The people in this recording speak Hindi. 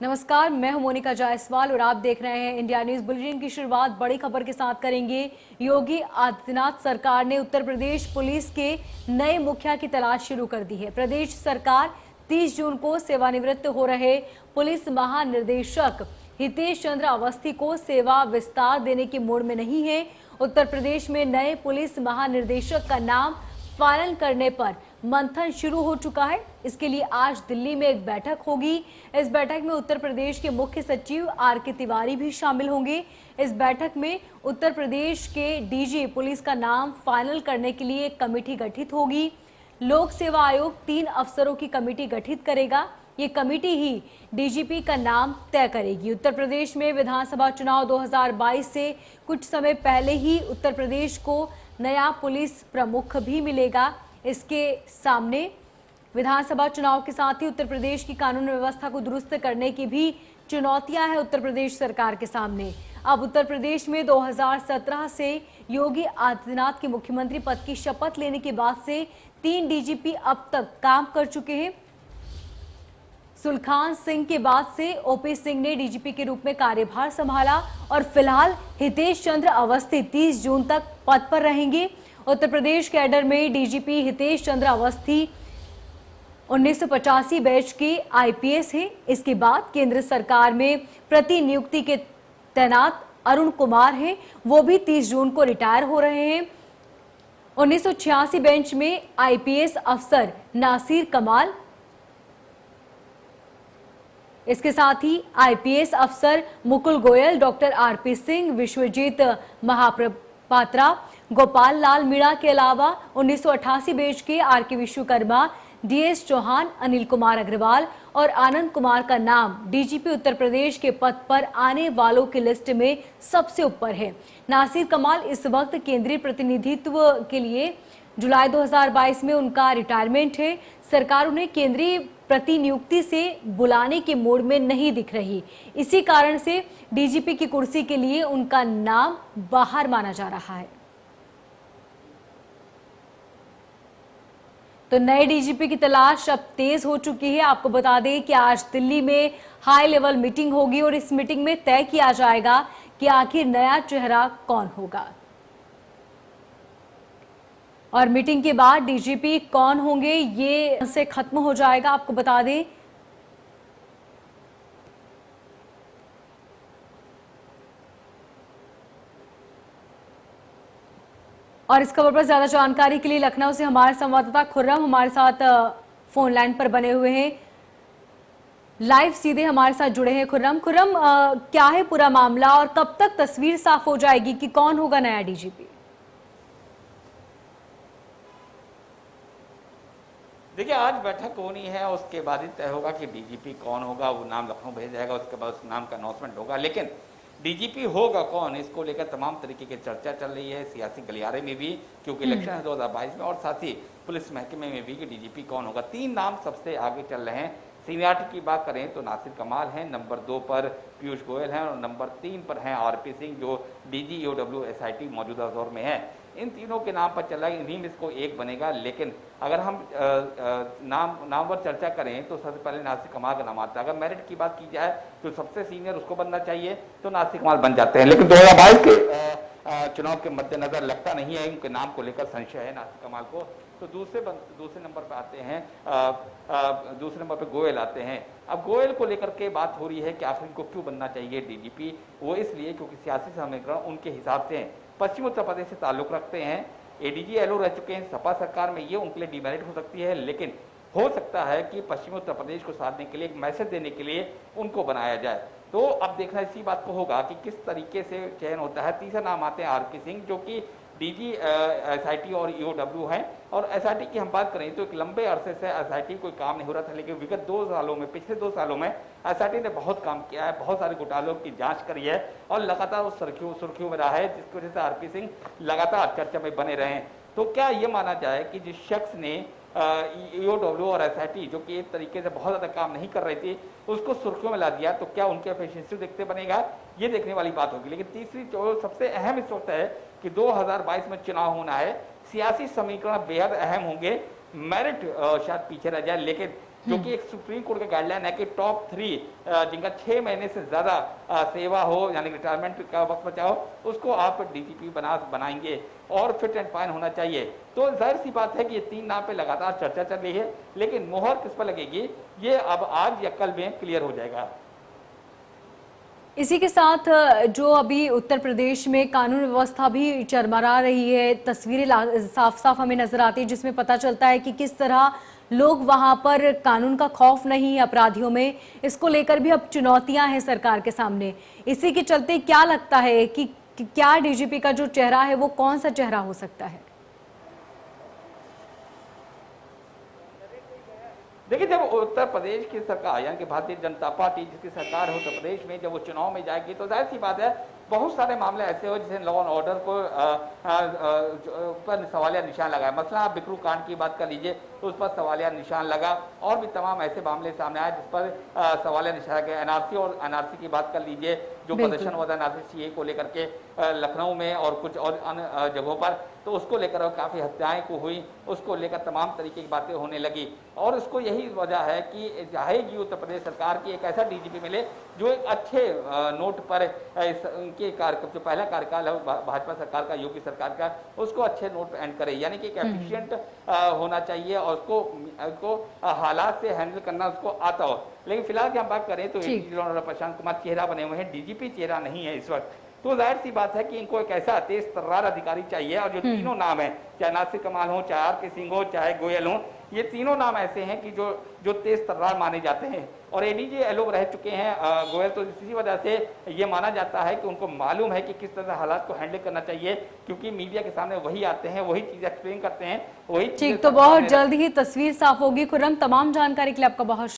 नमस्कार, मैं हूं मोनिका जायसवाल और आप देख रहे हैं इंडिया न्यूज बुलेटिन की शुरुआत बड़ी खबर के साथ करेंगे। योगी आदित्यनाथ सरकार ने उत्तर प्रदेश पुलिस के नए मुखिया की तलाश शुरू कर दी है। प्रदेश सरकार 30 जून को सेवानिवृत्त हो रहे पुलिस महानिदेशक हितेश चंद्र अवस्थी को सेवा विस्तार देने की मूड में नहीं है। उत्तर प्रदेश में नए पुलिस महानिदेशक का नाम फाइनल करने पर मंथन शुरू हो चुका है। इसके लिए आज दिल्ली में एक बैठक होगी। इस बैठक में उत्तर प्रदेश के मुख्य सचिव आर.के. तिवारी भी शामिल होंगे। इस बैठक में उत्तर प्रदेश के डीजी पुलिस का नाम फाइनल करने के लिए एक कमेटी गठित होगी। लोक सेवा आयोग 3 अफसरों की कमेटी गठित करेगा। ये कमेटी ही डीजीपी का नाम तय करेगी। उत्तर प्रदेश में विधानसभा चुनाव 2022 से कुछ समय पहले ही उत्तर प्रदेश को नया पुलिस प्रमुख भी मिलेगा। इसके सामने विधानसभा चुनाव के साथ ही उत्तर प्रदेश की कानून व्यवस्था को दुरुस्त करने की भी चुनौतियां हैं उत्तर प्रदेश सरकार के सामने। अब उत्तर प्रदेश में 2017 से योगी आदित्यनाथ के मुख्यमंत्री पद की शपथ लेने के बाद से 3 डीजीपी अब तक काम कर चुके हैं। सुलखान सिंह के बाद से ओपी सिंह ने डीजीपी के रूप में कार्यभार संभाला और फिलहाल हितेश चंद्र अवस्थी 30 जून तक पद पर रहेंगे। उत्तर प्रदेश कैडर में डीजीपी हितेश चंद्र अवस्थी 1985 बैच के आईपीएस हैं। इसके बाद केंद्र सरकार में प्रतिनियुक्ति के तैनात अरुण कुमार हैं, वो भी 30 जून को रिटायर हो रहे हैं। 1986 बेंच में आईपीएस अफसर नासिर कमाल, इसके साथ ही आईपीएस अफसर मुकुल गोयल, डॉक्टर आरपी सिंह, विश्वजीत महापात्रा, गोपाल लाल मीणा के अलावा 1988 बैच के आर.के. विश्वकर्मा, डीएस चौहान, अनिल कुमार अग्रवाल और आनंद कुमार का नाम डीजीपी उत्तर प्रदेश के पद पर आने वालों की लिस्ट में सबसे ऊपर है। नासिर कमाल इस वक्त केंद्रीय प्रतिनिधित्व के लिए जुलाई 2022 में उनका रिटायरमेंट है। सरकार उन्हें केंद्रीय प्रतिनियुक्ति से बुलाने के मूड में नहीं दिख रही। इसी कारण से डीजीपी की कुर्सी के लिए उनका नाम बाहर माना जा रहा है। तो नए डीजीपी की तलाश अब तेज हो चुकी है। आपको बता दें कि आज दिल्ली में हाई लेवल मीटिंग होगी और इस मीटिंग में तय किया जाएगा कि आखिर नया चेहरा कौन होगा और मीटिंग के बाद डीजीपी कौन होंगे ये से खत्म हो जाएगा। आपको बता दें और इस खबर पर ज्यादा जानकारी के लिए लखनऊ से हमारे संवाददाता खुर्रम हमारे साथ फोन लाइन पर बने हुए हैं, लाइव सीधे हमारे साथ जुड़े हैं। खुर्रम, क्या है पूरा मामला और कब तक तस्वीर साफ हो जाएगी कि कौन होगा नया डीजीपी? देखिए, आज बैठक होनी है, उसके बाद ही तय होगा कि डीजीपी कौन होगा। वो नाम लखनऊ भेजा जाएगा, उसके बाद उस नाम का अनाउंसमेंट होगा। लेकिन डीजीपी होगा कौन, इसको लेकर तमाम तरीके की चर्चा चल रही है सियासी गलियारे में भी, क्योंकि इलेक्शन है 2022 में, और साथ ही पुलिस महकमे में भी कि डीजीपी कौन होगा। 3 नाम सबसे आगे चल रहे हैं। सीनियरिटी की बात करें तो नासिर कमाल हैं, नंबर 2 पर पीयूष गोयल हैं और नंबर 3 पर हैं आरपी सिंह, जो डीजी ईओडब्ल्यू एसआईटी मौजूदा दौर में है। इन तीनों के नाम पर चल रहा है, इन्हीं में इसको एक बनेगा। लेकिन अगर हम नामवर चर्चा करें तो सबसे पहले नासिर कमाल का नाम आता है। अगर मेरिट की बात की जाए तो सबसे सीनियर उसको बनना चाहिए, तो नासिर कमाल बन जाते हैं। लेकिन 2022 के चुनाव के मद्देनजर लगता नहीं है, उनके नाम को लेकर संशय है नासिर कमाल को। तो दूसरे नंबर पर आते हैं, दूसरे नंबर पर गोयल आते हैं। अब गोयल को लेकर के बात हो रही है कि आखिर इनको क्यों बनना चाहिए डीजीपी। वो इसलिए क्योंकि सियासी समीकरण उनके हिसाब से पश्चिम उत्तर प्रदेश से ताल्लुक रखते हैं। एडीजी एलओ रह चुके हैं सपा सरकार में, ये उनके लिए डिमेरिट हो सकती है। लेकिन हो सकता है कि पश्चिमी उत्तर प्रदेश को साथ देने के लिए, एक मैसेज देने के लिए उनको बनाया जाए। तो अब देखना इसी बात को होगा कि किस तरीके से चयन होता है। तीसरा नाम आते हैं आरपी सिंह, जो कि डीजी एसआईटी और ईओडब्ल्यू हैं। और एसआईटी की हम बात करें तो एक लंबे अरसे से एसआईटी कोई काम नहीं हो रहा था, लेकिन विगत 2 सालों में, पिछले 2 सालों में एसआईटी ने बहुत काम किया है, बहुत सारे घोटालों की जांच करी है और लगातार उस सुर्खियों में रहा है, जिसकी वजह से आरपी सिंह लगातार चर्चा में बने रहे। तो क्या ये माना जाए कि जिस शख्स ने ईओडब्ल्यू और एसआईटी, जो कि एक तरीके से बहुत ज्यादा काम नहीं कर रही थी, उसको सुर्खियों में ला दिया, तो क्या उनके एफिशिएंसी देखते बनेगा, ये देखने वाली बात होगी। लेकिन तीसरी जो सबसे अहम इस वक्त है कि 2022 में चुनाव होना है, सियासी समीकरण बेहद अहम होंगे। मेरिट शायद पीछे रह जाए, लेकिन जो कि एक सुप्रीम कोर्ट का गाइडलाइन है कि टॉप 3 जिनका 6 महीने से ज्यादा सेवा हो यानी रिटायरमेंट का वक्त बचा हो, उसको आप डीजीपी बनाएंगे और फिट एंड फाइन होना चाहिए। तो जाहिर सी बात है कि ये 3 नाम पे लगातार चर्चा चल रही है, लेकिन मोहर किस पर लगेगी ये अब आज या कल में क्लियर हो जाएगा। इसी के साथ जो अभी उत्तर प्रदेश में कानून व्यवस्था भी चरमरा रही है, तस्वीरें साफ साफ हमें नजर आती है जिसमें पता चलता है कि किस तरह लोग वहां पर कानून का खौफ नहीं है अपराधियों में। इसको लेकर भी अब चुनौतियां हैं सरकार के सामने। इसी के चलते क्या लगता है कि क्या डीजीपी का जो चेहरा है वो कौन सा चेहरा हो सकता है? देखिए, जब उत्तर प्रदेश की सरकार यानी कि भारतीय जनता पार्टी जिसकी सरकार है उत्तर प्रदेश में, जब वो चुनाव में जाएगी तो जाहिर सी बात है बहुत सारे मामले ऐसे हो जिसे लॉ एंड ऑर्डर को पर सवालिया निशान लगाए। मसला आप बिकरू कांड की बात कर लीजिए तो उस पर सवालिया निशान लगा, और भी तमाम ऐसे मामले सामने आए जिस पर सवालिया निशान लगे। एनआरसी और एनआरसी की बात कर लीजिए, जो प्रदर्शन हुआ था एनआरसी सीए को लेकर के लखनऊ में और कुछ और अन्य जगहों पर, तो उसको लेकर काफ़ी हत्याएं को हुई, उसको लेकर तमाम तरीके की बातें होने लगी। और उसको यही वजह है कि चाहेगी उत्तर प्रदेश सरकार की एक ऐसा डीजीपी मिले जो एक अच्छे नोट पर उनके जो पहला कार्यकाल है भाजपा सरकार का, योगी सरकार का, उसको अच्छे नोट एंड करे, यानी कि एक एफिशिएंट होना चाहिए और उसको हालात से हैंडल करना उसको आता हो। लेकिन फिलहाल की हम बात करें तो एडीजी प्रशांत कुमार चेहरा बने हुए हैं, डीजीपी चेहरा नहीं है इस वक्त। तो जाहिर सी बात है कि इनको एक ऐसा तेज तर्रार अधिकारी चाहिए, और जो तीनों नाम है, चाहे नासिर कमाल हो, चाहे आर के सिंह हो, चाहे गोयल हो, ये तीनों नाम ऐसे हैं कि जो तेज तर्रार माने जाते हैं। और एडीजी एलोग रह चुके हैं गोयल, तो इसी वजह से ये माना जाता है कि उनको मालूम है कि किस तरह हालात को हैंडल करना चाहिए, क्योंकि मीडिया के सामने वही आते हैं, वही चीज एक्सप्लेन करते हैं, वही। ठीक, तो बहुत जल्द ही तस्वीर साफ होगी। खुर्रम, तमाम जानकारी के लिए आपका बहुत